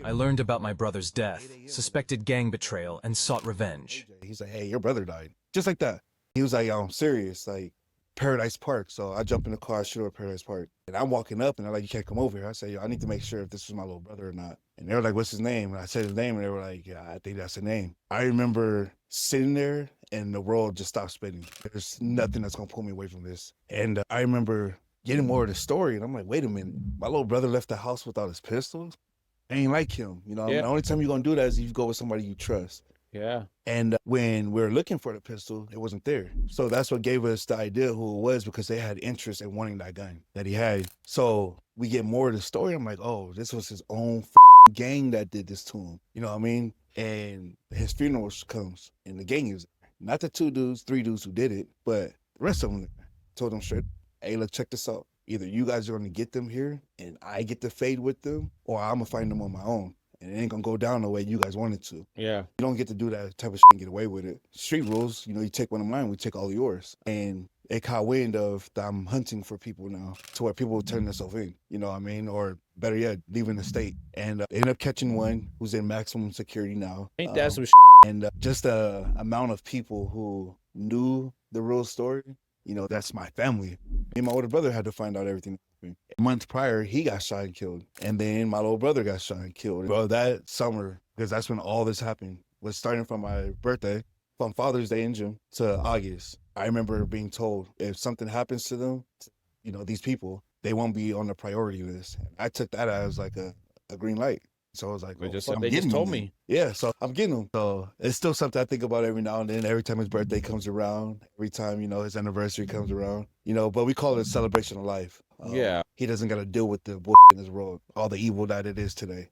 I learned about my brother's death, suspected gang betrayal, and sought revenge. He's like, hey, your brother died. Just like that. He was like, I'm serious, like Paradise Park. So I jump in the car, shoot at Paradise Park. And I'm walking up and they're like, you can't come over here. I say, yo, I need to make sure if this was my little brother or not. And they were like, what's his name? And I said his name and they were like, yeah, I think that's the name. I remember sitting there and the world just stopped spinning. There's nothing that's going to pull me away from this. And I remember getting more of the story. And I'm like, wait a minute. My little brother left the house without his pistols. I ain't like him. You know, Yeah. the only time you're going to do that is if you go with somebody you trust. Yeah. And when we were looking for the pistol, it wasn't there. So that's what gave us the idea who it was, because they had interest in wanting that gun that he had. So we get more of the story. I'm like, oh, this was his own gang that did this to him. You know what I mean? And his funeral comes and the gang is there. Not the 3 dudes who did it, but the rest of them told them straight, hey, look, check this out. Either you guys are going to get them here and I get to fade with them, or I'm going to find them on my own. And it ain't gonna go down the way you guys wanted to. Yeah. You don't get to do that type of shit and get away with it. Street rules, you know, you take one of mine, we take all of yours. And it caught wind of that I'm hunting for people now, to where people will turn themselves in, you know what I mean? Or better yet, leaving the state. And they end up catching one who's in maximum security now. Ain't that some And just the amount of people who knew the real story, you know, that's my family. Me and my older brother had to find out everything. A month prior, he got shot and killed. And then my little brother got shot and killed. Bro, that summer, because that's when all this happened, was starting from my birthday, from Father's Day in June to August. I remember being told if something happens to them, you know, these people, they won't be on the priority list. I took that as like a green light. So I was like, They just, I'm they just getting told them. me. Yeah, so I'm getting them. So it's still something I think about every now and then. Every time his birthday comes around, every time, you know, his anniversary comes around, you know, but we call it a celebration of life. Yeah. He doesn't got to deal with the bull in his world, all the evil that it is today.